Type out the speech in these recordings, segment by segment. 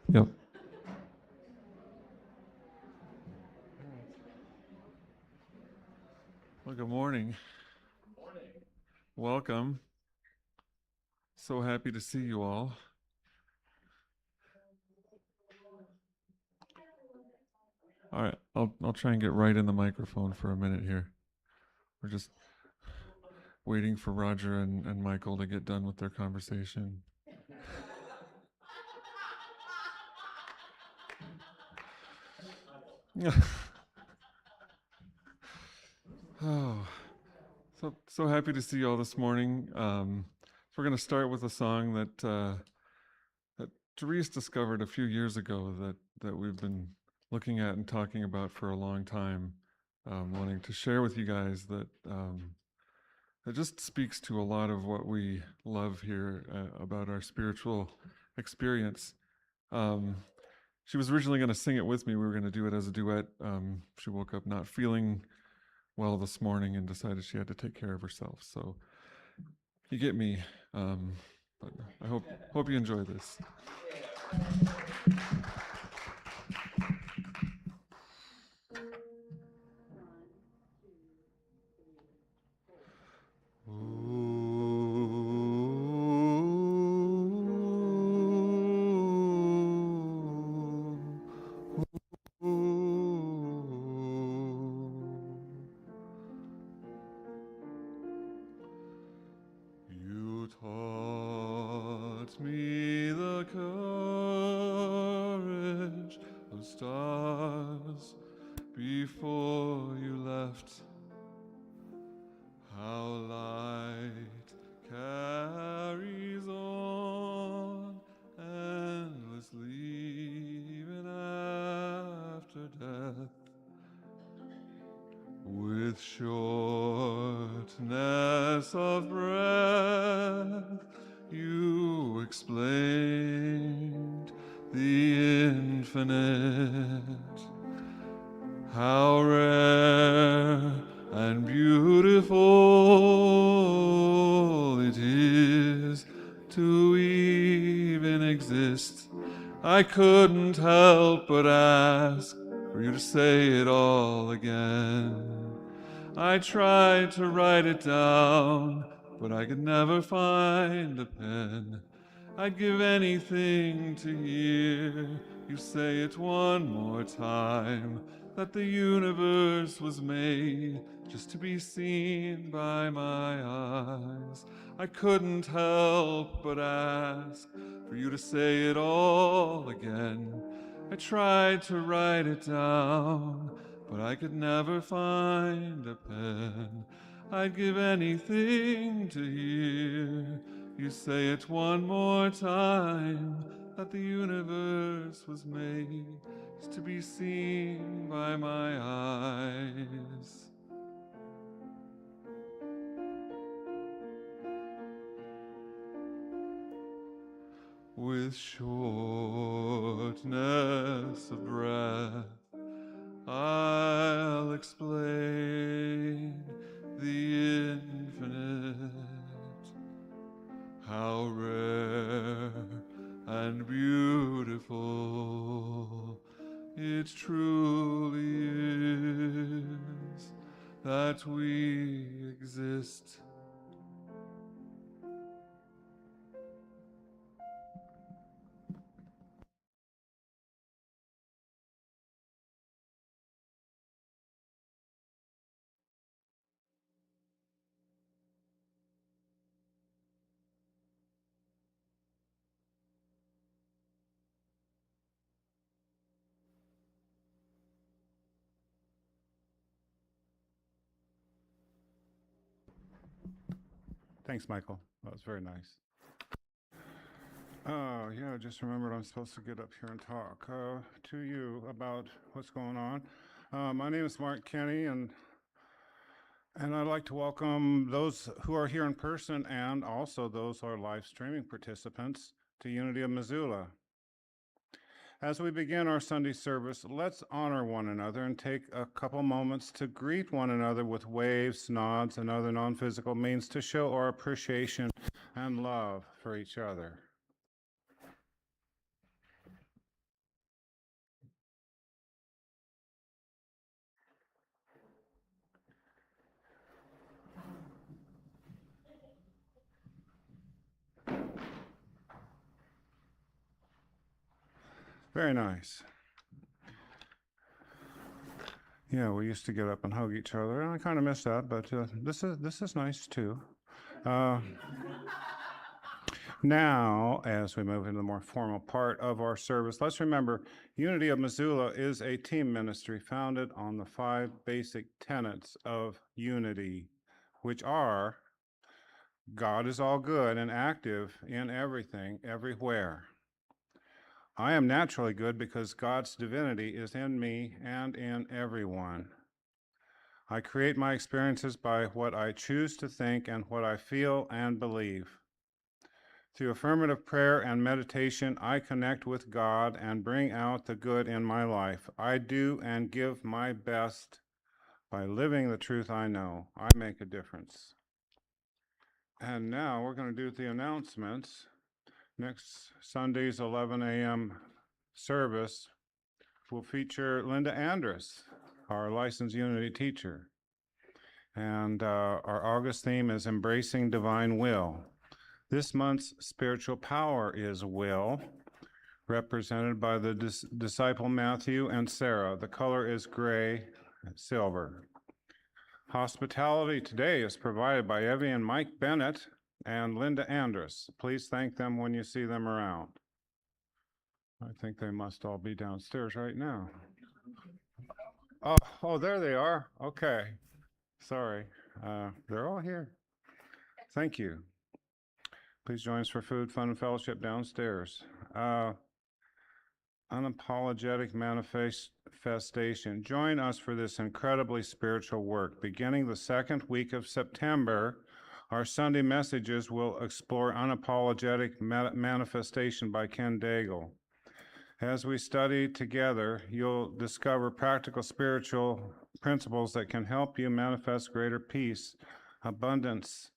Yep. Well, good morning. Welcome. So happy to see you all. All right, I'll try and get right in the microphone for a minute here. We're just waiting for Roger and Michael to get done with their conversation. Oh, so happy to see you all this morning. So we're going to start with a song that Tereece discovered a few years ago that we've been looking at and talking about for a long time, wanting to share with you guys that it just speaks to a lot of what we love here about our spiritual experience. She was originally going to sing it with me. We were going to do it as a duet. She woke up not feeling well this morning and decided she had to take care of herself. So you get me. But I hope you enjoy this. You taught me the courage of stars before you left. How light carries on endlessly even after death. With shortness of breath, you explained the infinite. How rare and beautiful it is to even exist. I couldn't help but ask for you to say it all again. I tried to write it down, but I could never find a pen. I'd give anything to hear you say it one more time, that the universe was made just to be seen by my eyes. I couldn't help but ask for you to say it all again. I tried to write it down, but I could never find a pen. I'd give anything to hear you say it one more time, that the universe was made to be seen by my eyes. With shortness of breath, I'll explain the infinite. How rare and beautiful it truly is that we exist. Thanks, Michael. That was very nice. Yeah, I just remembered I'm supposed to get up here and talk to you about what's going on. My name is Mark Kenny, and I'd like to welcome those who are here in person and also those who are live streaming participants to Unity of Missoula. As we begin our Sunday service, let's honor one another and take a couple moments to greet one another with waves, nods, and other non-physical means to show our appreciation and love for each other. Very nice. Yeah, we used to get up and hug each other, and I kind of miss that, but this is nice too. Now, as we move into the more formal part of our service, let's remember Unity of Missoula is a team ministry founded on the 5 basic tenets of unity, which are God is all good and active in everything, everywhere. I am naturally good because God's divinity is in me and in everyone. I create my experiences by what I choose to think and what I feel and believe. Through affirmative prayer and meditation, I connect with God and bring out the good in my life. I do and give my best by living the truth I know. I make a difference. And now we're going to do the announcements. Next Sunday's 11 a.m. service will feature Linda Andrus, our licensed Unity teacher. And our August theme is Embracing Divine Will. This month's spiritual power is will, represented by the disciple Matthew and Sarah. The color is gray, silver. Hospitality today is provided by Evie and Mike Bennett and Linda Andrus. Please thank them when you see them around. I think they must all be downstairs right now. Oh, there they are. Okay. Sorry. They're all here. Thank you. Please join us for food, fun, and fellowship downstairs. Unapologetic manifestation. Join us for this incredibly spiritual work. Beginning the second week of September, our Sunday messages will explore unapologetic manifestation by Ken Daigle. As we study together, you'll discover practical spiritual principles that can help you manifest greater peace, abundance,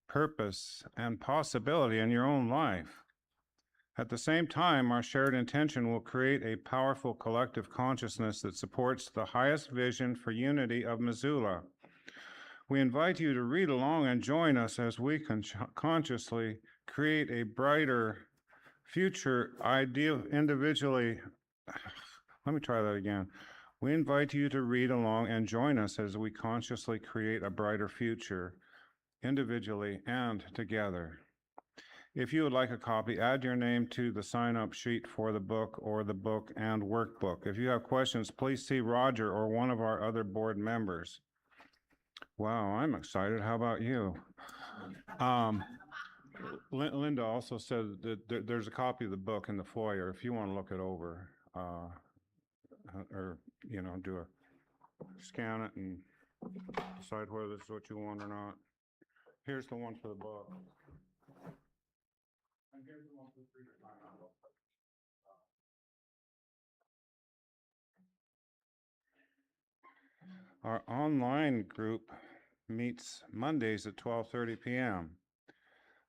purpose, and possibility in your own life. At the same time, our shared intention will create a powerful collective consciousness that supports the highest vision for Unity of Missoula. We invite you to read along and join us as we consciously create a brighter future ideal individually. Let me try that again. We invite you to read along and join us as we consciously create a brighter future, individually and together. If you would like a copy, add your name to the sign-up sheet for the book or the book and workbook. If you have questions, please see Roger or one of our other board members. Wow, I'm excited. How about you? Linda also said that there's a copy of the book in the foyer if you want to look it over, or do a scan it and decide whether this is what you want or not. Here's the one for the book. And here's the one for the free time book. Our online group meets Mondays at 12:30 p.m.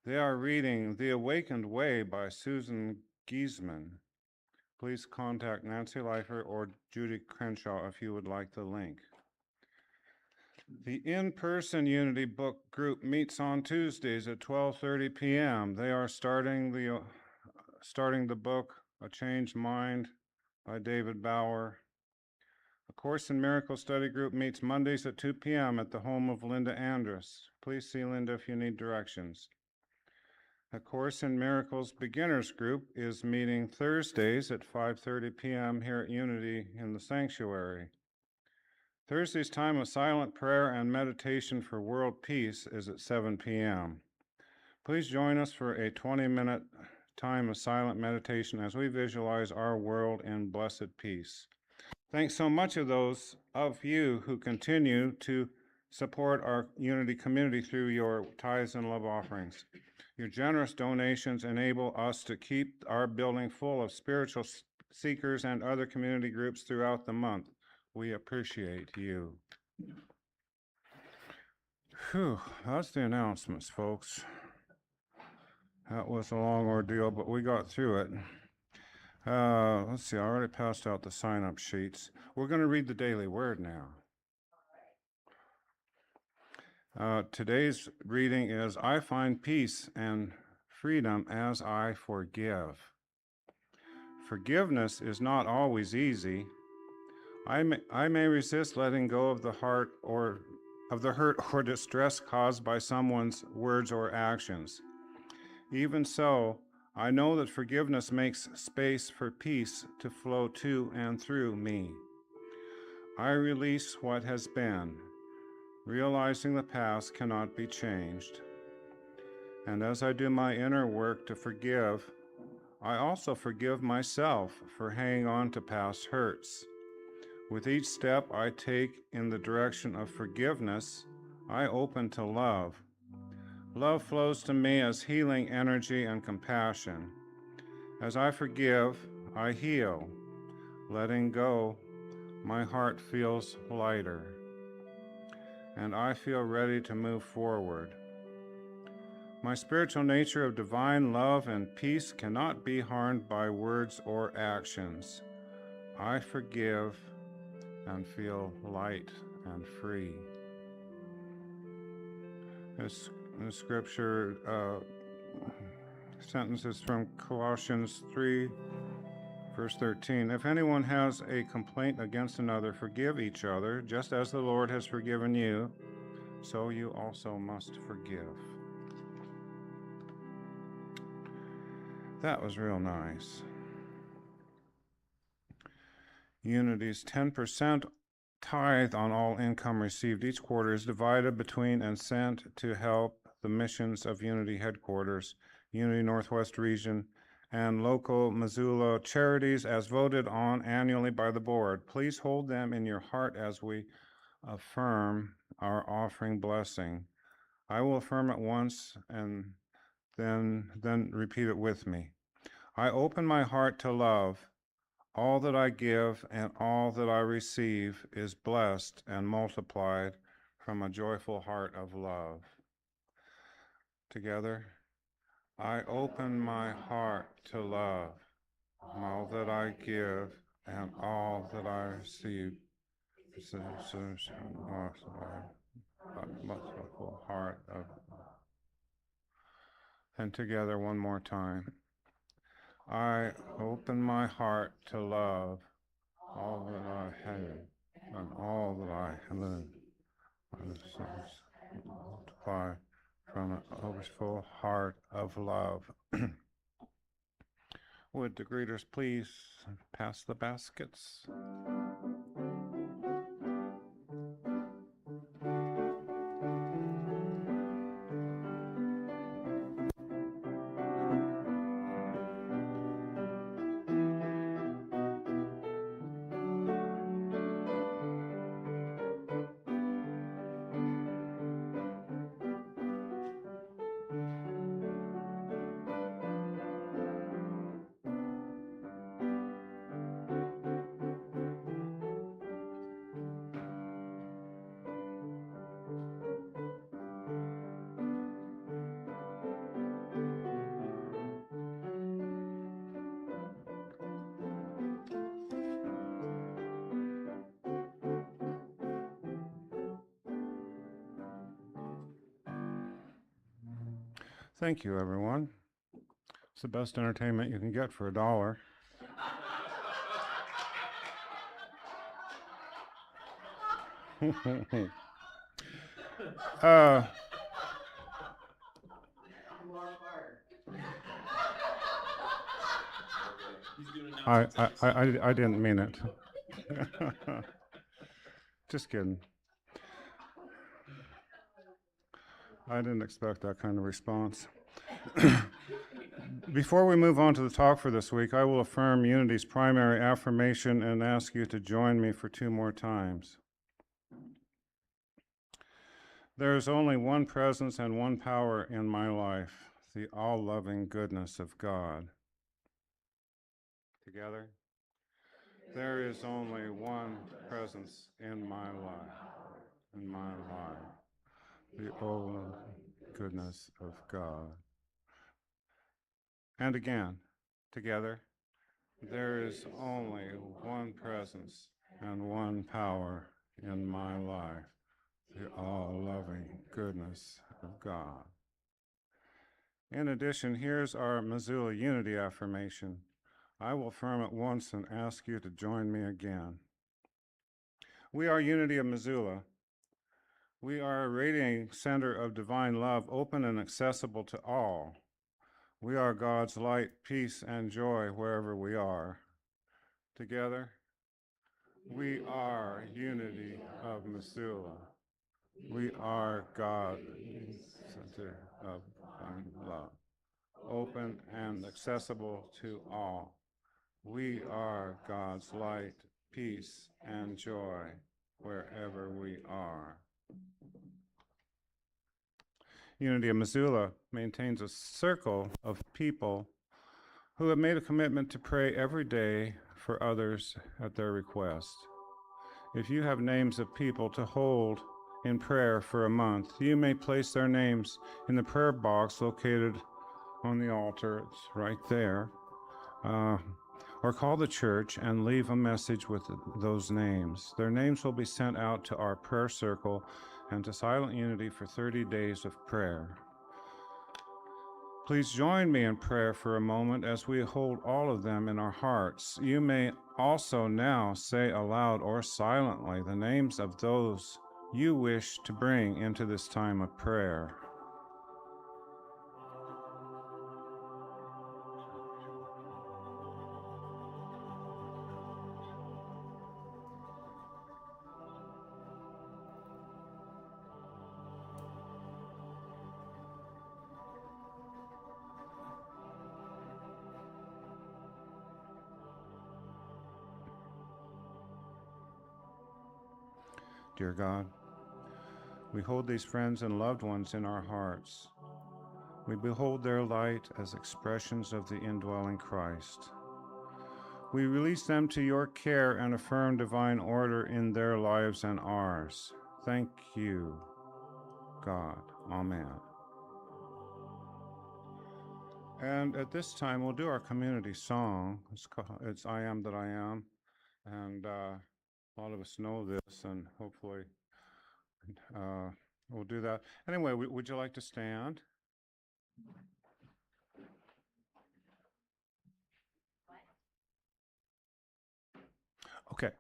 They are reading The Awakened Way by Susan Giesman. Please contact Nancy Leifer or Judy Crenshaw if you would like the link. The in-person Unity book group meets on Tuesdays at 12:30 p.m. They are starting the book A Changed Mind by David Bauer. A Course in Miracles study group meets Mondays at 2 p.m. at the home of Linda Andrus. Please see Linda if you need directions. A Course in Miracles beginners group is meeting Thursdays at 5:30 p.m. here at Unity in the sanctuary. Thursday's time of silent prayer and meditation for world peace is at 7 p.m. Please join us for a 20-minute time of silent meditation as we visualize our world in blessed peace. Thanks so much of those of you who continue to support our Unity community through your tithes and love offerings. Your generous donations enable us to keep our building full of spiritual seekers and other community groups throughout the month. We appreciate you. Whew, that's the announcements, folks. That was a long ordeal, but we got through it. Let's see, I already passed out the sign-up sheets. We're going to read the daily word now. Today's reading is, I find peace and freedom as I forgive. Forgiveness is not always easy. I may resist letting go of the hurt or distress caused by someone's words or actions. Even so, I know that forgiveness makes space for peace to flow to and through me. I release what has been, realizing the past cannot be changed. And as I do my inner work to forgive, I also forgive myself for hanging on to past hurts. With each step I take in the direction of forgiveness, I open to love. Love flows to me as healing energy and compassion. As I forgive, I heal. Letting go, my heart feels lighter, and I feel ready to move forward. My spiritual nature of divine love and peace cannot be harmed by words or actions. I forgive and feel light and free. This scripture sentences from Colossians 3, verse 13. If anyone has a complaint against another, forgive each other, just as the Lord has forgiven you, so you also must forgive. That was real nice. Unity's 10% tithe on all income received each quarter is divided between and sent to help the missions of Unity headquarters, Unity Northwest Region, and local Missoula charities as voted on annually by the board. Please hold them in your heart as we affirm our offering blessing. I will affirm it once and then repeat it with me. I open my heart to love. All that I give and all that I receive is blessed and multiplied from a joyful heart of love. Together, I open my heart to love. All that I give and all that I receive is a multiple heart of love. And together one more time. I open my heart to love. All that I have and all that I live, multiply from an overfull heart of love. Would the greeters please pass the baskets? Thank you, everyone. It's the best entertainment you can get for $1. I didn't mean it. Just kidding. I didn't expect that kind of response. Before we move on to the talk for this week, I will affirm Unity's primary affirmation and ask you to join me for 2 more times. There is only one presence and one power in my life, the all-loving goodness of God. Together, there is only one presence in my life, the all-loving goodness of God. And again, together, there is only one presence and one power in my life, the all-loving goodness of God. In addition, here's our Missoula Unity affirmation. I will affirm it once and ask you to join me again. We are Unity of Missoula. We are a radiating center of divine love, open and accessible to all. We are God's light, peace, and joy wherever we are. Together, we are Unity of Missoula. We are God's center of divine love, open and accessible to all. We are God's light, peace, and joy wherever we are. Unity of Missoula maintains a circle of people who have made a commitment to pray every day for others at their request. If you have names of people to hold in prayer for a month, you may place their names in the prayer box located on the altar. It's right there. Or call the church and leave a message with those names. Their names will be sent out to our prayer circle and to Silent Unity for 30 days of prayer. Please join me in prayer for a moment as we hold all of them in our hearts. You may also now say aloud or silently the names of those you wish to bring into this time of prayer. Dear God, we hold these friends and loved ones in our hearts. We behold their light as expressions of the indwelling Christ. We release them to your care and affirm divine order in their lives and ours. Thank you, God. Amen. And at this time, we'll do our community song. It's I Am That I Am. And a lot of us know this, and hopefully we'll do that. Anyway, would you like to stand? Okay.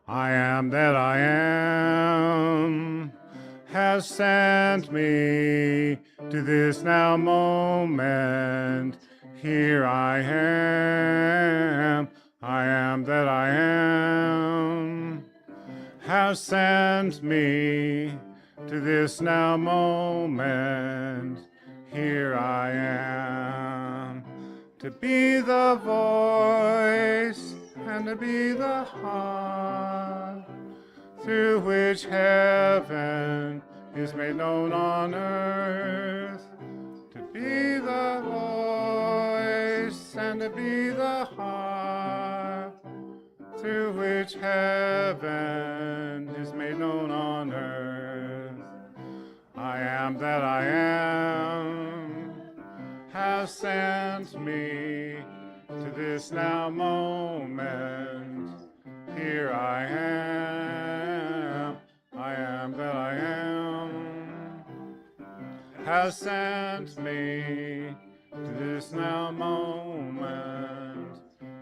I am that I am has sent me to this now moment. Here I am that I am has sent me to this now moment. Here I am to be the voice and to be the heart through which heaven is made known on earth. To be the voice and to be the heart through which heaven is made known on earth. I am that I am has sent me to this now moment. Here I am that I am has sent me to this now moment.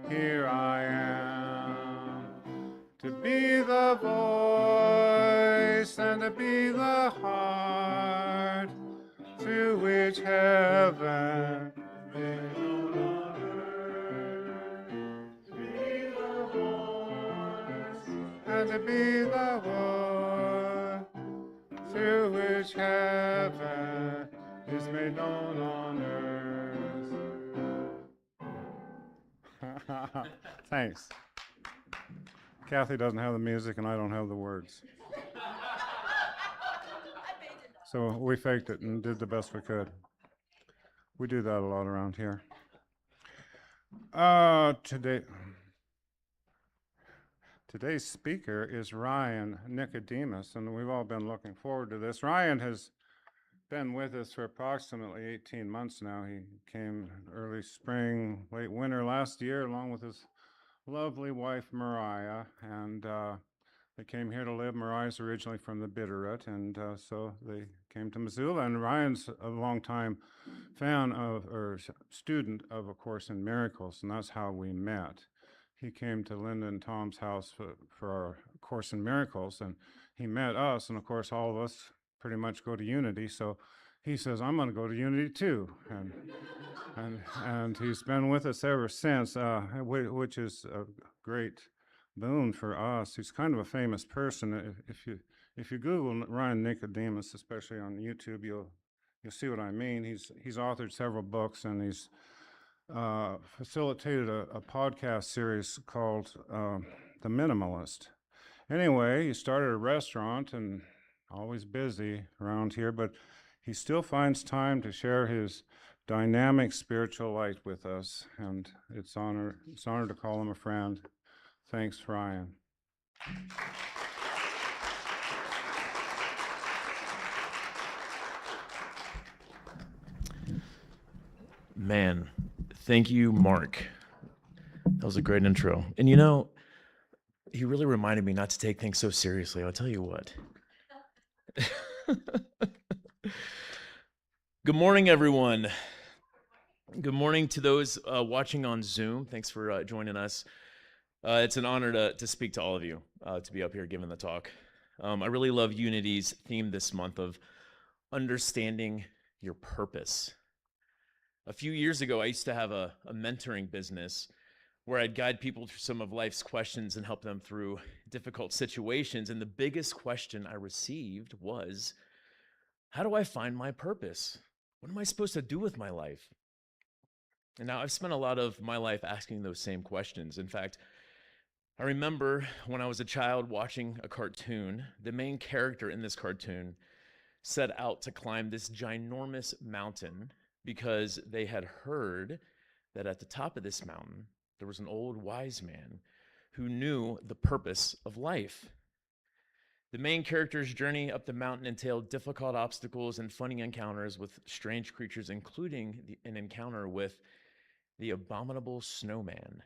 Here I am to be the voice and to be the heart through which heaven may known on earth. To be the voice and to be the voice through which heaven is made known on earth. Thanks. Kathy doesn't have the music and I don't have the words. So we faked it and did the best we could. We do that a lot around here. Today's speaker is Ryan Nicodemous, and we've all been looking forward to this. Ryan has been with us for approximately 18 months now. He came early spring, late winter last year, along with his lovely wife, Mariah, and they came here to live. Mariah's originally from the Bitterroot, and so they came to Missoula, and Ryan's a longtime fan of, or student of A Course in Miracles, and that's how we met. He came to Linda and Tom's house for our Course in Miracles, and he met us, and of course all of us pretty much go to Unity, so he says, I'm going to go to Unity too, and he's been with us ever since, which is a great boon for us. He's kind of a famous person. If you Google Ryan Nicodemous, especially on YouTube, you'll see what I mean. He's authored several books, and he's facilitated a podcast series called The Minimalist. Anyway, he started a restaurant, and always busy around here, but he still finds time to share his dynamic spiritual light with us, and it's an honor to call him a friend. Thanks, Ryan. Man, thank you, Mark. That was a great intro. And you know, he really reminded me not to take things so seriously. I'll tell you what. Good morning, everyone. Good morning to those watching on Zoom. Thanks for joining us. It's an honor to speak to all of you, to be up here giving the talk. I really love Unity's theme this month of understanding your purpose. A few years ago, I used to have a mentoring business where I'd guide people through some of life's questions and help them through difficult situations. And the biggest question I received was, how do I find my purpose? What am I supposed to do with my life? And now I've spent a lot of my life asking those same questions. In fact, I remember when I was a child watching a cartoon, the main character in this cartoon set out to climb this ginormous mountain because they had heard that at the top of this mountain, there was an old wise man who knew the purpose of life. The main character's journey up the mountain entailed difficult obstacles and funny encounters with strange creatures, including an encounter with the abominable snowman.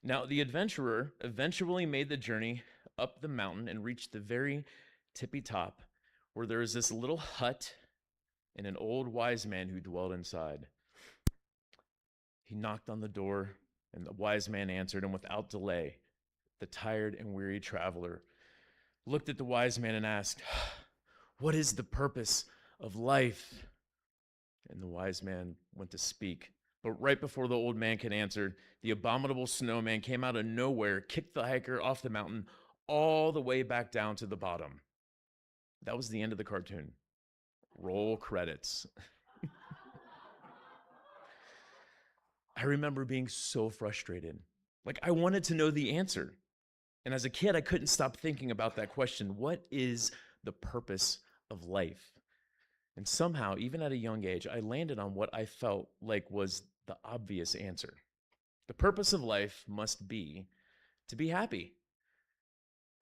Now, the adventurer eventually made the journey up the mountain and reached the very tippy top, where there was this little hut and an old wise man who dwelled inside. He knocked on the door, and the wise man answered, and without delay, the tired and weary traveler looked at the wise man and asked, "What is the purpose of life?" And the wise man went to speak. But right before the old man could answer, the abominable snowman came out of nowhere, kicked the hiker off the mountain all the way back down to the bottom. That was the end of the cartoon. Roll credits. I remember being so frustrated. Like, I wanted to know the answer. And as a kid, I couldn't stop thinking about that question. What is the purpose of life? And somehow, even at a young age, I landed on what I felt like was the obvious answer. The purpose of life must be to be happy.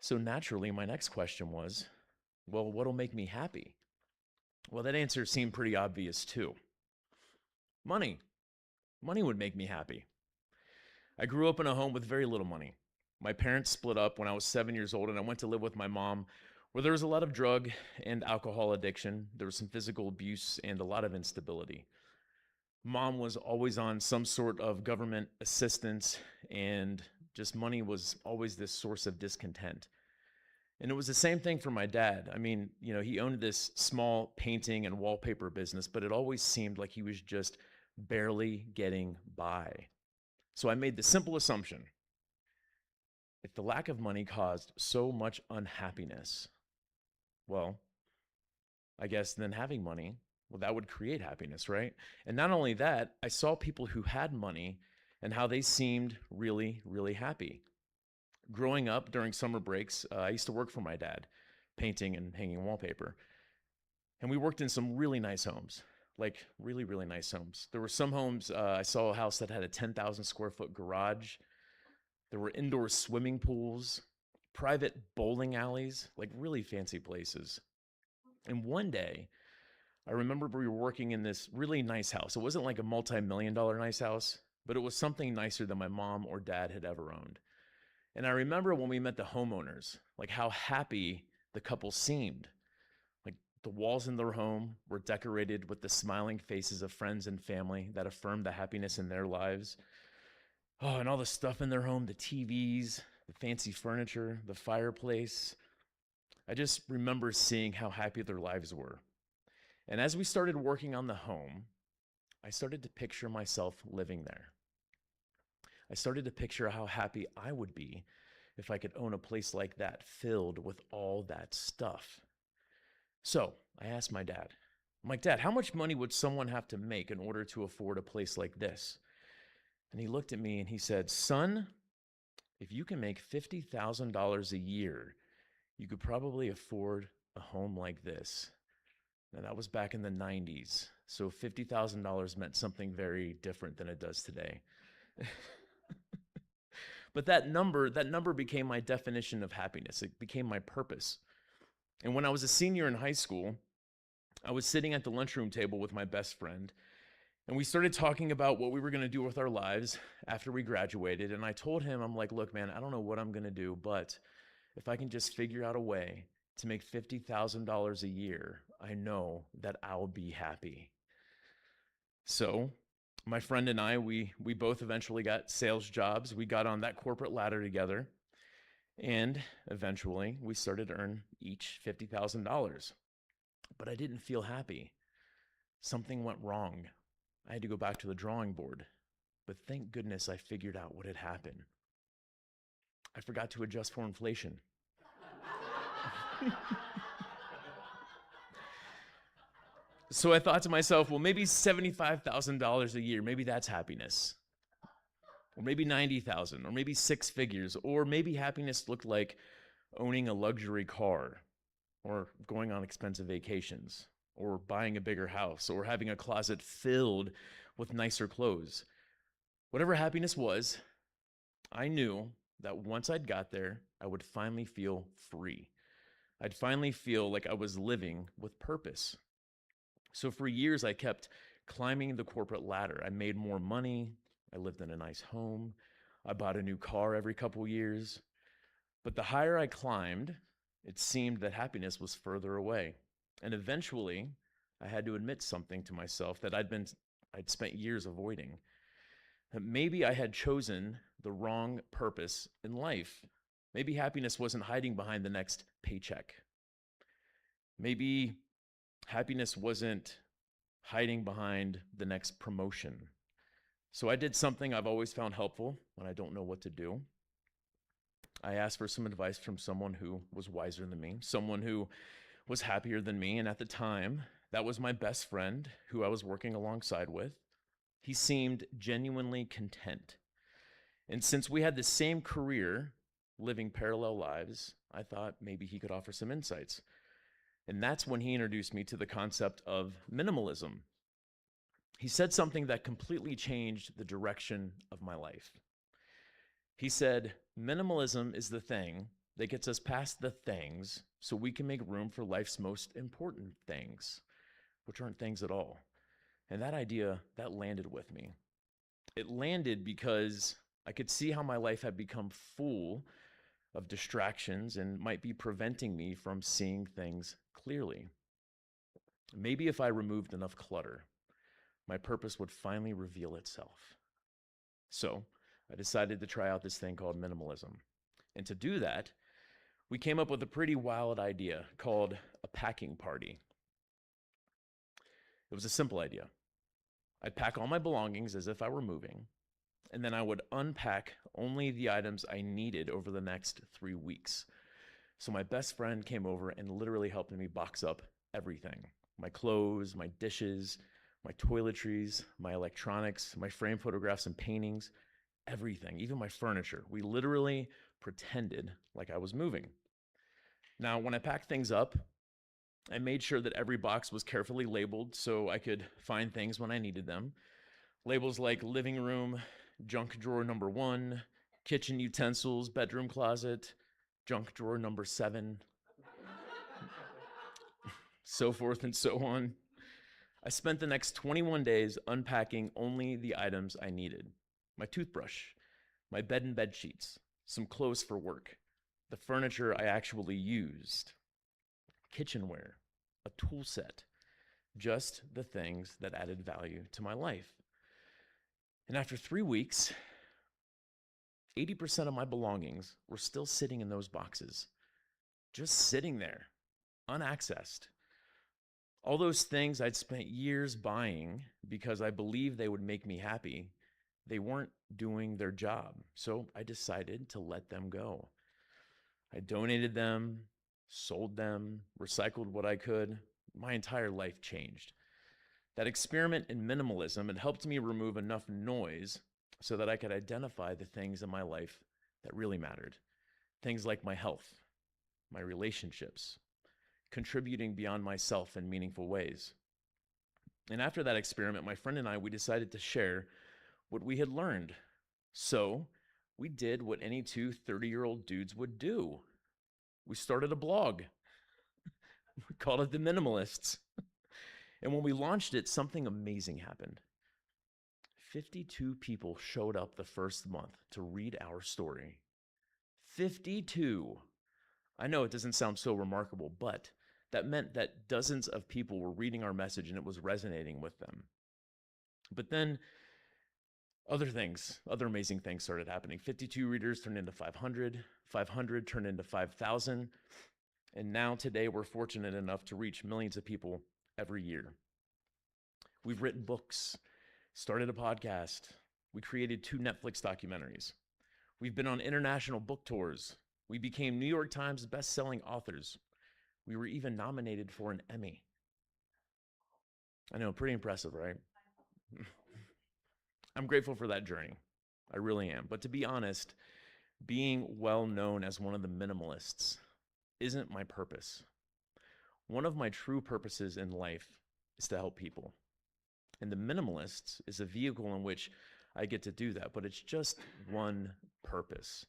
So naturally, my next question was, well, what'll make me happy? Well, that answer seemed pretty obvious too. Money. Money would make me happy. I grew up in a home with very little money. My parents split up when I was 7 years old, and I went to live with my mom, where there was a lot of drug and alcohol addiction. There was some physical abuse and a lot of instability. Mom was always on some sort of government assistance, and just money was always this source of discontent. And it was the same thing for my dad. I mean, he owned this small painting and wallpaper business, but it always seemed like he was just barely getting by. So I made the simple assumption: if the lack of money caused so much unhappiness, well, I guess then having money, well, that would create happiness, right? And not only that, I saw people who had money and how they seemed really, really happy. Growing up during summer breaks, I used to work for my dad, painting and hanging wallpaper. And we worked in some really nice homes, like really, really nice homes. There were some homes, I saw a house that had a 10,000 square foot garage. There were indoor swimming pools, private bowling alleys, like really fancy places. And one day, I remember we were working in this really nice house. It wasn't like a multi-million-dollar nice house, but it was something nicer than my mom or dad had ever owned. And I remember when we met the homeowners, like how happy the couple seemed. Like The walls in their home were decorated with the smiling faces of friends and family that affirmed the happiness in their lives. Oh, and all the stuff in their home, the TVs, the fancy furniture, the fireplace. I just remember seeing how happy their lives were. And as we started working on the home, I started to picture myself living there. I started to picture how happy I would be if I could own a place like that, filled with all that stuff. So I asked my dad, I'm like, Dad, how much money would someone have to make in order to afford a place like this? And he looked at me and he said, Son, if you can make $50,000 a year, you could probably afford a home like this. Now, that was back in the 90s. So $50,000 meant something very different than it does today. But that number became my definition of happiness. It became my purpose. And when I was a senior in high school, I was sitting at the lunchroom table with my best friend, and we started talking about what we were going to do with our lives after we graduated. And I told him, I'm like, look, man, I don't know what I'm going to do, but if I can just figure out a way to make $50,000 a year, I know that I'll be happy. So my friend and I, we both eventually got sales jobs. We got on that corporate ladder together. And eventually we started to earn each $50,000. But I didn't feel happy. Something went wrong. I had to go back to the drawing board. But thank goodness I figured out what had happened. I forgot to adjust for inflation. So I thought to myself, well, maybe $75,000 a year, maybe that's happiness. Or maybe 90,000, or maybe six figures, or maybe happiness looked like owning a luxury car, or going on expensive vacations, or buying a bigger house, or having a closet filled with nicer clothes. Whatever happiness was, I knew that once I'd got there, I would finally feel free. I'd finally feel like I was living with purpose. So for years, I kept climbing the corporate ladder. I made more money. I lived in a nice home. I bought a new car every couple years. But the higher I climbed, it seemed that happiness was further away. And eventually, I had to admit something to myself that I'd spent years avoiding. That maybe I had chosen the wrong purpose in life. Maybe happiness wasn't hiding behind the next paycheck. Maybe happiness wasn't hiding behind the next promotion. So I did something I've always found helpful when I don't know what to do. I asked for some advice from someone who was wiser than me, someone who was happier than me. And at the time, that was my best friend who I was working alongside with. He seemed genuinely content. And since we had the same career, living parallel lives, I thought maybe he could offer some insights. And that's when he introduced me to the concept of minimalism. He said something that completely changed the direction of my life. He said, minimalism is the thing that gets us past the things so we can make room for life's most important things, which aren't things at all. And that idea, that landed with me. It landed because I could see how my life had become full of distractions and might be preventing me from seeing things clearly. Maybe if I removed enough clutter, my purpose would finally reveal itself. So I decided to try out this thing called minimalism. And to do that, we came up with a pretty wild idea called a packing party. It was a simple idea. I'd pack all my belongings as if I were moving, and then I would unpack only the items I needed over the next 3 weeks. So my best friend came over and literally helped me box up everything. My clothes, my dishes, my toiletries, my electronics, my frame photographs and paintings, everything, even my furniture. We literally pretended like I was moving. Now, when I packed things up, I made sure that every box was carefully labeled so I could find things when I needed them. Labels like living room, junk drawer number 1, kitchen utensils, bedroom closet, junk drawer number 7, so forth and so on. I spent the next 21 days unpacking only the items I needed. My toothbrush, my bed and bed sheets, some clothes for work, the furniture I actually used, kitchenware, a tool set, just the things that added value to my life. And after 3 weeks, 80% of my belongings were still sitting in those boxes, just sitting there, unaccessed. All those things I'd spent years buying because I believed they would make me happy, they weren't doing their job. So I decided to let them go. I donated them, sold them, recycled what I could. My entire life changed. That experiment in minimalism had helped me remove enough noise so that I could identify the things in my life that really mattered. Things like my health, my relationships, contributing beyond myself in meaningful ways. And after that experiment, my friend and I, we decided to share what we had learned. So we did what any two 30-year-old dudes would do. We started a blog. We called it The Minimalists. And when we launched it, something amazing happened. 52 people showed up the first month to read our story. 52. I know it doesn't sound so remarkable, but that meant that dozens of people were reading our message and it was resonating with them. But then other amazing things started happening. 52 readers turned into 500, 500 turned into 5,000, and now today we're fortunate enough to reach millions of people every year. We've written books, started a podcast, we created 2 Netflix documentaries. We've been on international book tours. We became New York Times best-selling authors. We were even nominated for an Emmy. I know, pretty impressive, right? I'm grateful for that journey. I really am. But to be honest, being well known as one of the minimalists isn't my purpose. One of my true purposes in life is to help people. And the Minimalists is a vehicle in which I get to do that, but it's just one purpose.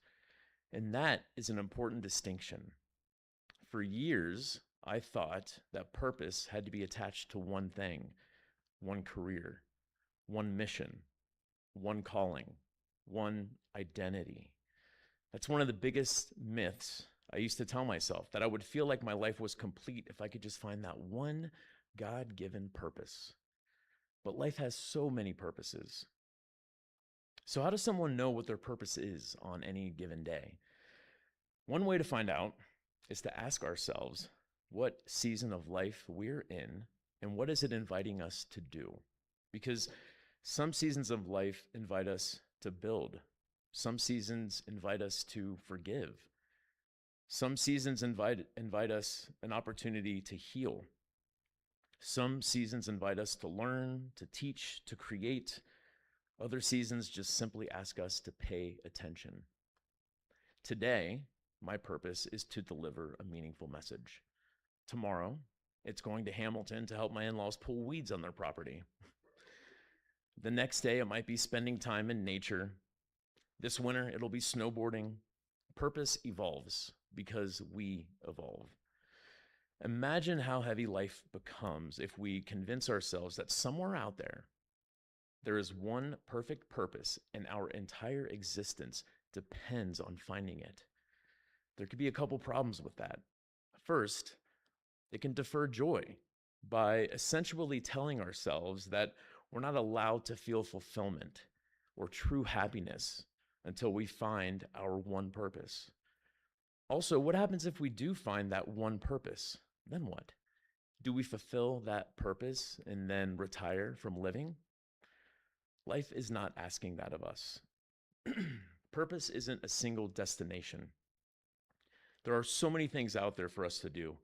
And that is an important distinction. For years, I thought that purpose had to be attached to one thing, one career, one mission, one calling, one identity. That's one of the biggest myths I used to tell myself, that I would feel like my life was complete if I could just find that one God-given purpose. But life has so many purposes. So how does someone know what their purpose is on any given day? One way to find out is to ask ourselves what season of life we're in and what is it inviting us to do? Because some seasons of life invite us to build. Some seasons invite us to forgive. Some seasons invite us an opportunity to heal. Some seasons invite us to learn, to teach, to create. Other seasons just simply ask us to pay attention. Today, my purpose is to deliver a meaningful message. Tomorrow, it's going to Hamilton to help my in-laws pull weeds on their property. The next day, it might be spending time in nature. This winter, it'll be snowboarding. Purpose evolves because we evolve. Imagine how heavy life becomes if we convince ourselves that somewhere out there is one perfect purpose and our entire existence depends on finding it. There could be a couple problems with that. First, it can defer joy by essentially telling ourselves that we're not allowed to feel fulfillment or true happiness until we find our one purpose. Also, what happens if we do find that one purpose? Then what? Do we fulfill that purpose and then retire from living? Life is not asking that of us. Purpose isn't a single destination. There are so many things out there for us to do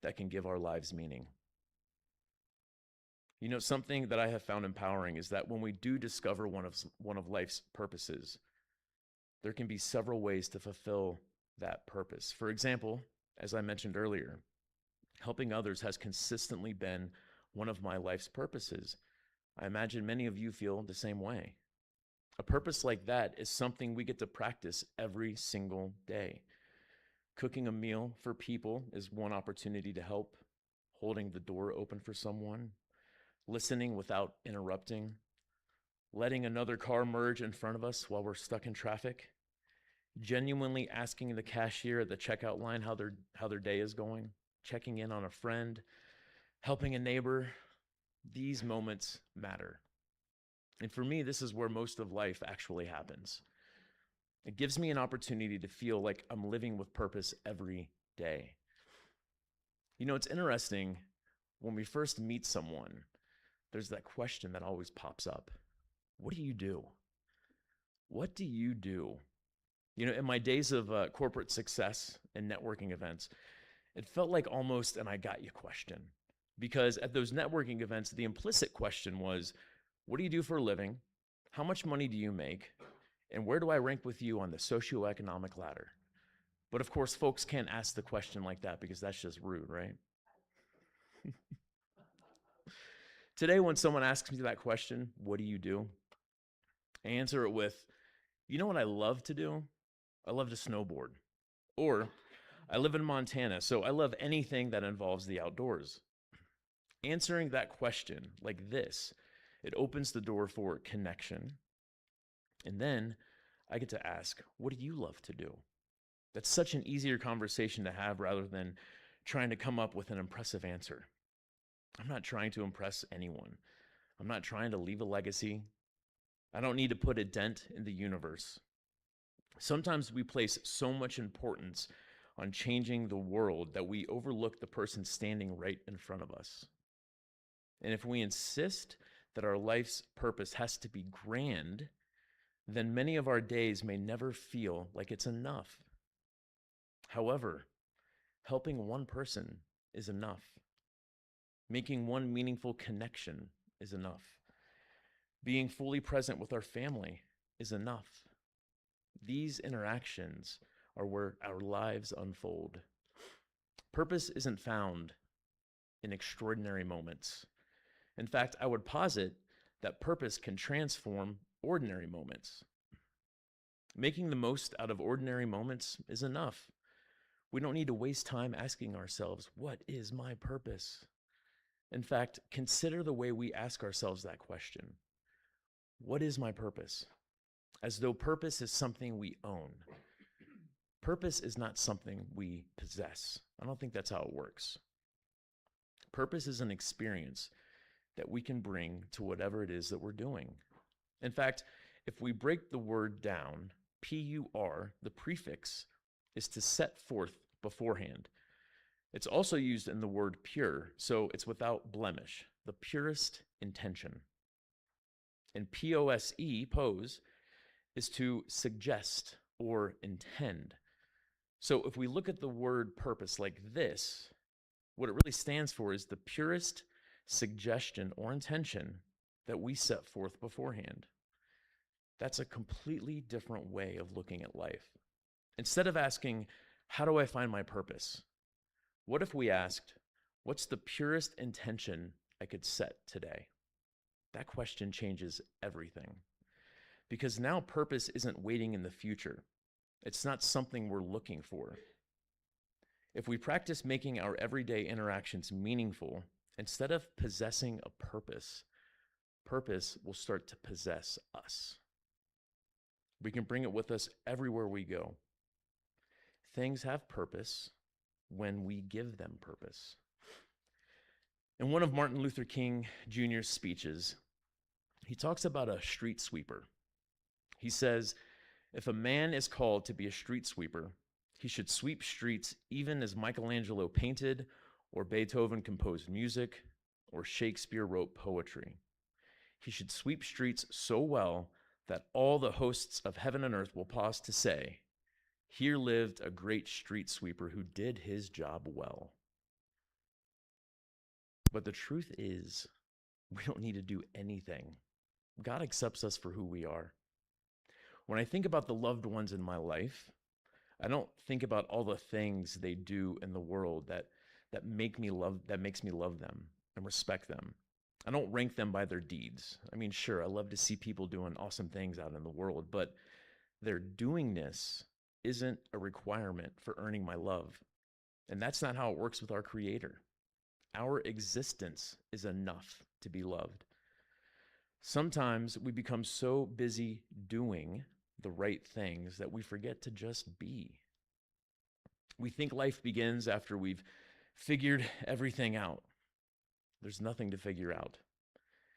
that can give our lives meaning. You know, something that I have found empowering is that when we do discover one of life's purposes, there can be several ways to fulfill that purpose. For example, as I mentioned earlier, helping others has consistently been one of my life's purposes. I imagine many of you feel the same way. A purpose like that is something we get to practice every single day. Cooking a meal for people is one opportunity to help, holding the door open for someone, listening without interrupting, letting another car merge in front of us while we're stuck in traffic, genuinely asking the cashier at the checkout line how their day is going, checking in on a friend, helping a neighbor, these moments matter. And for me, this is where most of life actually happens. It gives me an opportunity to feel like I'm living with purpose every day. You know, it's interesting, when we first meet someone, there's that question that always pops up. What do you do? What do you do? You know, in my days of corporate success and networking events, it felt like almost an I got you question. Because at those networking events, the implicit question was, what do you do for a living? How much money do you make? And where do I rank with you on the socioeconomic ladder? But of course, folks can't ask the question like that because that's just rude, right? Today, when someone asks me that question, what do you do? I answer it with, you know what I love to do? I love to snowboard. Or, I live in Montana, so I love anything that involves the outdoors. Answering that question like this, it opens the door for connection. And then I get to ask, what do you love to do? That's such an easier conversation to have rather than trying to come up with an impressive answer. I'm not trying to impress anyone. I'm not trying to leave a legacy. I don't need to put a dent in the universe. Sometimes we place so much importance on changing the world that we overlook the person standing right in front of us. And if we insist that our life's purpose has to be grand, then many of our days may never feel like it's enough. However, helping one person is enough. Making one meaningful connection is enough. Being fully present with our family is enough. These interactions are where our lives unfold. Purpose isn't found in extraordinary moments. In fact, I would posit that purpose can transform ordinary moments. Making the most out of ordinary moments is enough. We don't need to waste time asking ourselves, what is my purpose? In fact, consider the way we ask ourselves that question. What is my purpose? As though purpose is something we own. Purpose is not something we possess. I don't think that's how it works. Purpose is an experience that we can bring to whatever it is that we're doing. In fact, if we break the word down, P-U-R, the prefix, is to set forth beforehand. It's also used in the word pure, so it's without blemish, the purest intention. And P-O-S-E, pose, is to suggest or intend. So if we look at the word purpose like this, what it really stands for is the purest suggestion or intention that we set forth beforehand. That's a completely different way of looking at life. Instead of asking, how do I find my purpose? What if we asked, what's the purest intention I could set today? That question changes everything. Because now purpose isn't waiting in the future. It's not something we're looking for. If we practice making our everyday interactions meaningful, instead of possessing a purpose, purpose will start to possess us. We can bring it with us everywhere we go. Things have purpose when we give them purpose. In one of Martin Luther King Jr.'s speeches, he talks about a street sweeper. He says, if a man is called to be a street sweeper, he should sweep streets even as Michelangelo painted, or Beethoven composed music, or Shakespeare wrote poetry. He should sweep streets so well that all the hosts of heaven and earth will pause to say, here lived a great street sweeper who did his job well. But the truth is, we don't need to do anything. God accepts us for who we are. When I think about the loved ones in my life, I don't think about all the things they do in the world that makes me love them and respect them. I don't rank them by their deeds. I mean, sure, I love to see people doing awesome things out in the world, but their doingness isn't a requirement for earning my love. And that's not how it works with our Creator. Our existence is enough to be loved. Sometimes we become so busy doing the right things that we forget to just be. We think life begins after we've figured everything out. There's nothing to figure out.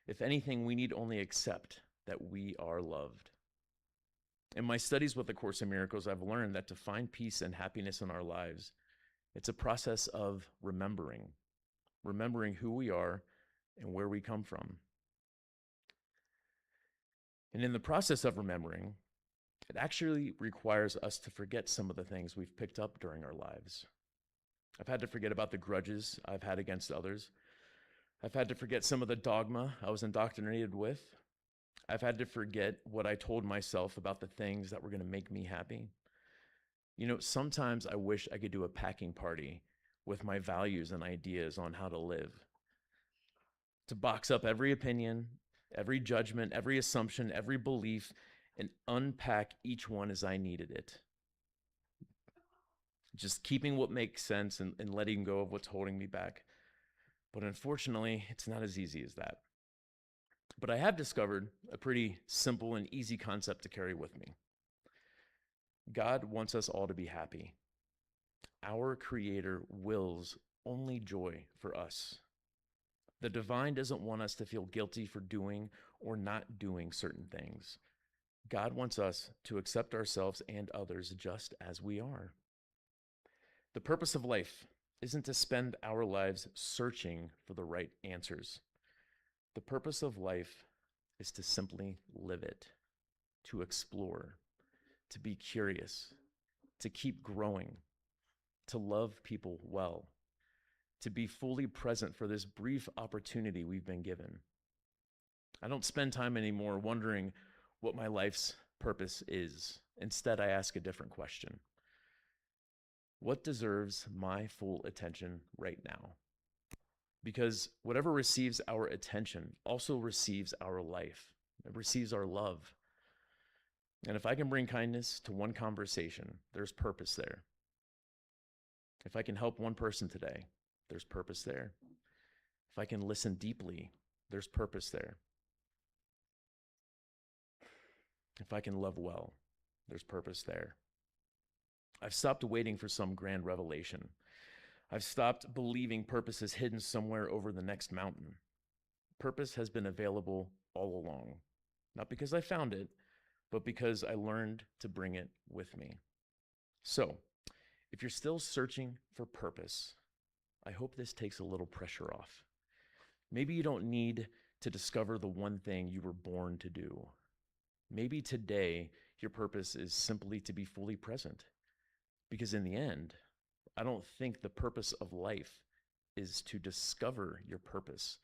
If anything, we need only accept that we are loved. In my studies with the Course in Miracles, I've learned that to find peace and happiness in our lives, it's a process of remembering who we are and where we come from. And in the process of remembering, it actually requires us to forget some of the things we've picked up during our lives. I've had to forget about the grudges I've had against others. I've had to forget some of the dogma I was indoctrinated with. I've had to forget what I told myself about the things that were going to make me happy. You know, sometimes I wish I could do a packing party with my values and ideas on how to live. To box up every opinion, every judgment, every assumption, every belief, and unpack each one as I needed it. Just keeping what makes sense and letting go of what's holding me back. But unfortunately, it's not as easy as that. But I have discovered a pretty simple and easy concept to carry with me. God wants us all to be happy. Our Creator wills only joy for us. The divine doesn't want us to feel guilty for doing or not doing certain things. God wants us to accept ourselves and others just as we are. The purpose of life isn't to spend our lives searching for the right answers. The purpose of life is to simply live it, to explore, to be curious, to keep growing, to love people well, to be fully present for this brief opportunity we've been given. I don't spend time anymore wondering what my life's purpose is. Instead, I ask a different question. What deserves my full attention right now? Because whatever receives our attention also receives our life. It receives our love. And if I can bring kindness to one conversation, there's purpose there. If I can help one person today, there's purpose there. If I can listen deeply, there's purpose there. If I can love well, there's purpose there. I've stopped waiting for some grand revelation. I've stopped believing purpose is hidden somewhere over the next mountain. Purpose has been available all along, not because I found it, but because I learned to bring it with me. So, if you're still searching for purpose, I hope this takes a little pressure off. Maybe you don't need to discover the one thing you were born to do. Maybe today your purpose is simply to be fully present. Because in the end, I don't think the purpose of life is to discover your purpose.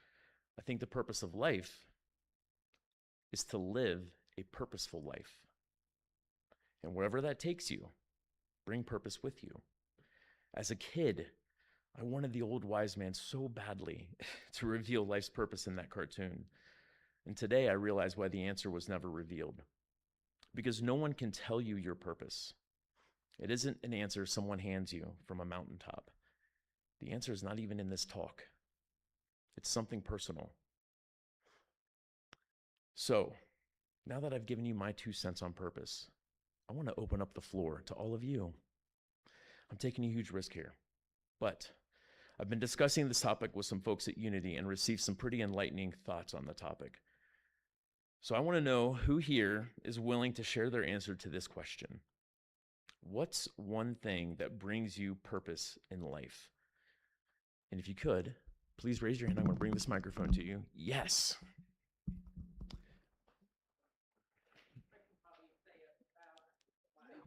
I think the purpose of life is to live a purposeful life. And wherever that takes you, bring purpose with you. As a kid, I wanted the old wise man so badly to reveal life's purpose in that cartoon. And today I realize why the answer was never revealed. Because no one can tell you your purpose. It isn't an answer someone hands you from a mountaintop. The answer is not even in this talk. It's something personal. So, now that I've given you my 2 cents on purpose, I want to open up the floor to all of you. I'm taking a huge risk here, but I've been discussing this topic with some folks at Unity and received some pretty enlightening thoughts on the topic. So I want to know who here is willing to share their answer to this question. What's one thing that brings you purpose in life? And if you could, please raise your hand. I'm going to bring this microphone to you. Yes.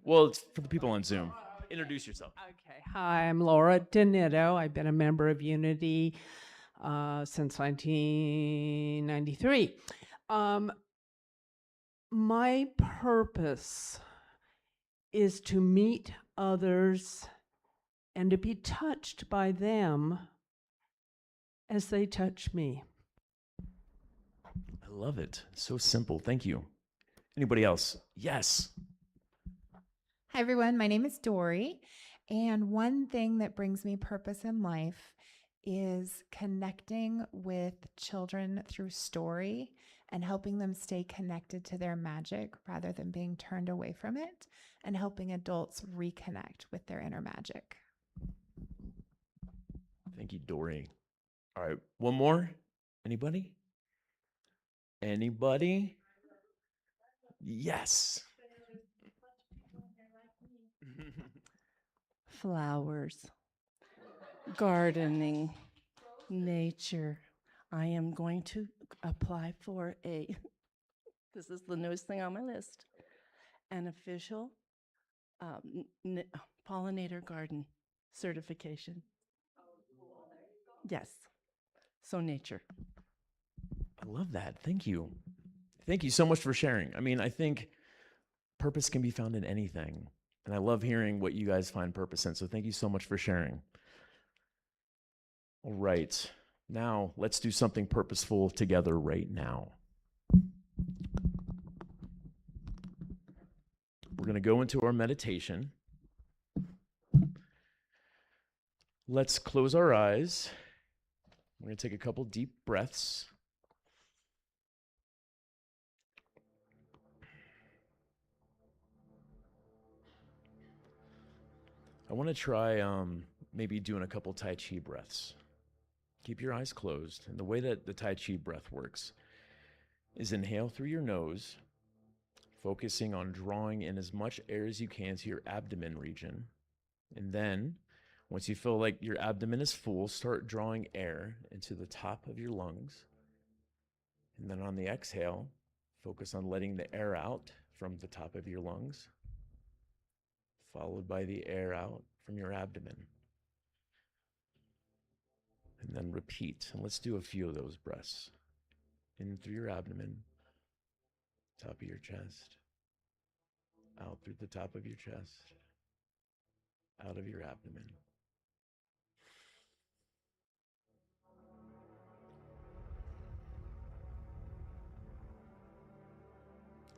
Well, it's for the people on Zoom. Introduce yourself. Okay. Hi, I'm Laura Donito. I've been a member of Unity since 1993. My purpose is to meet others and to be touched by them as they touch me. I love it. So simple. Thank you. Anybody else? Yes. Hi, everyone. My name is Dory. And one thing that brings me purpose in life is connecting with children through story and helping them stay connected to their magic rather than being turned away from it, and helping adults reconnect with their inner magic. Thank you, Dory. All right, one more. Anybody? Anybody? Yes. Flowers, gardening, nature. I am going to apply for this is the newest thing on my list, an official pollinator garden certification. Yes. So nature. I love that. Thank you. Thank you so much for sharing. I mean, I think purpose can be found in anything. And I love hearing what you guys find purpose in. So thank you so much for sharing. All right. Now, let's do something purposeful together right now. We're going to go into our meditation. Let's close our eyes. We're going to take a couple deep breaths. I want to try maybe doing a couple Tai Chi breaths. Keep your eyes closed. And the way that the Tai Chi breath works is inhale through your nose, focusing on drawing in as much air as you can to your abdomen region. And then, once you feel like your abdomen is full, start drawing air into the top of your lungs. And then on the exhale, focus on letting the air out from the top of your lungs, followed by the air out from your abdomen. And then repeat. And let's do a few of those breaths. In through your abdomen, top of your chest, out through the top of your chest, out of your abdomen.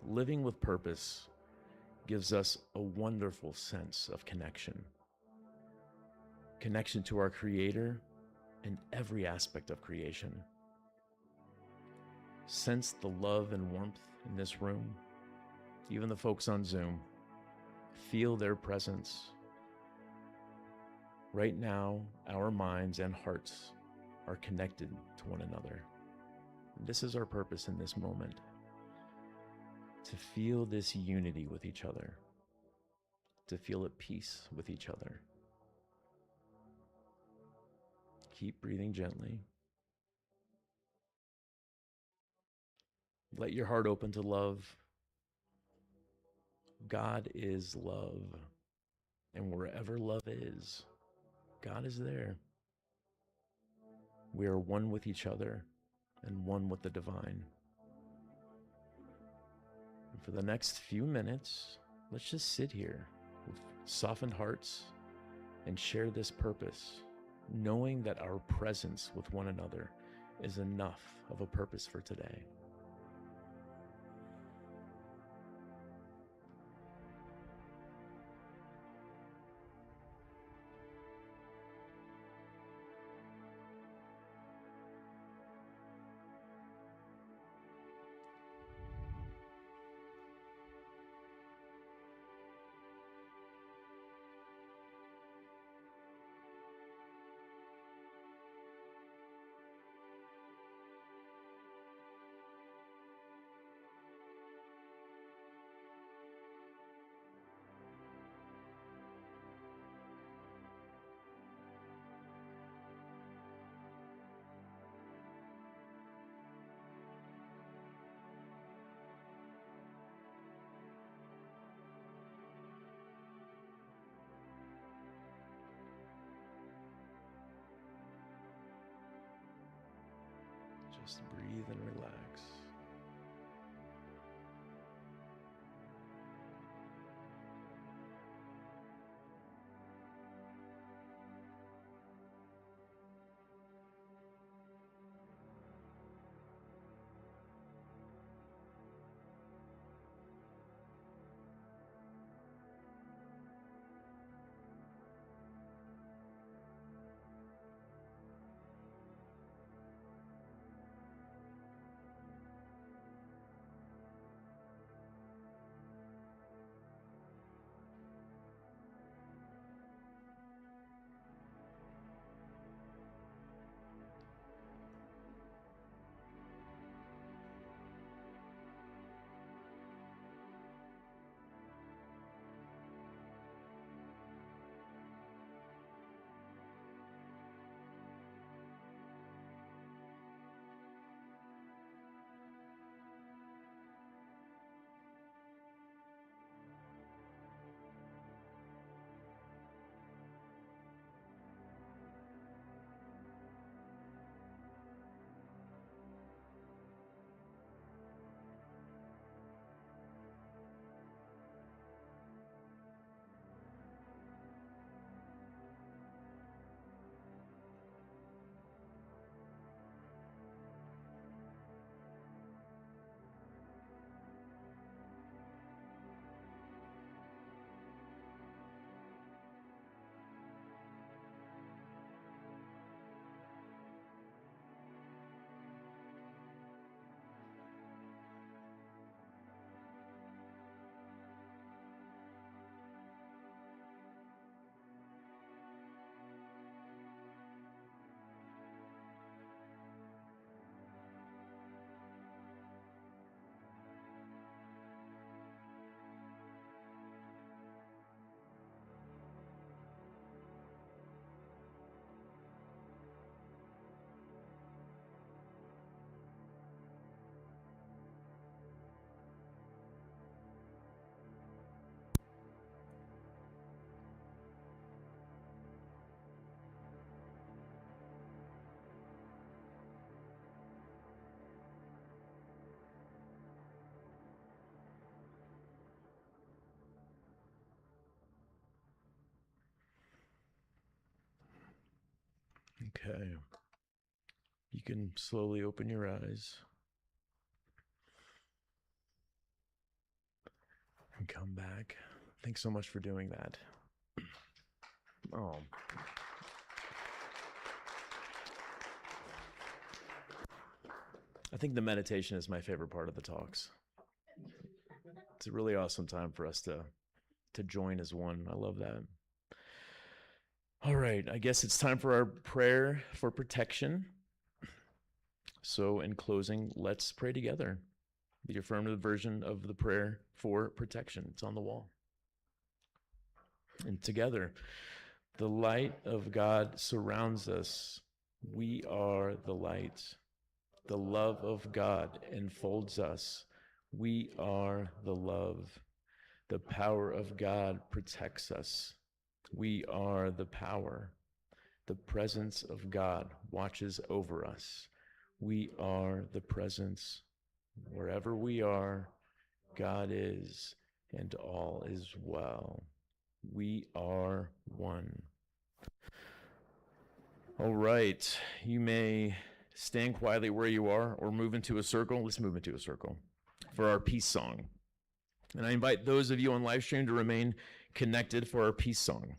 Living with purpose gives us a wonderful sense of connection. Connection to our Creator in every aspect of creation. Sense the love and warmth in this room, even the folks on Zoom. Feel their presence. Right now, our minds and hearts are connected to one another. This is our purpose in this moment. To feel this unity with each other, to feel at peace with each other. Keep breathing gently. Let your heart open to love. God is love, and wherever love is, God is there. We are one with each other and one with the divine. And for the next few minutes, let's just sit here with softened hearts and share this purpose, knowing that our presence with one another is enough of a purpose for today. Just breathe and relax. Okay. You can slowly open your eyes and come back. Thanks so much for doing that. Oh. I think the meditation is my favorite part of the talks. It's a really awesome time for us to join as one. I love that. All right, I guess it's time for our prayer for protection. So in closing, let's pray together. The affirmative version of the prayer for protection. It's on the wall. And together, the light of God surrounds us. We are the light. The love of God enfolds us. We are the love. The power of God protects us. We are the power. The presence of God watches over us. We are the presence. Wherever we are, God is, and all is well. We are one. All right, you may stand quietly where you are or move into a circle. Let's move into a circle for our peace song. And I invite those of you on live stream to remain connected for our peace song.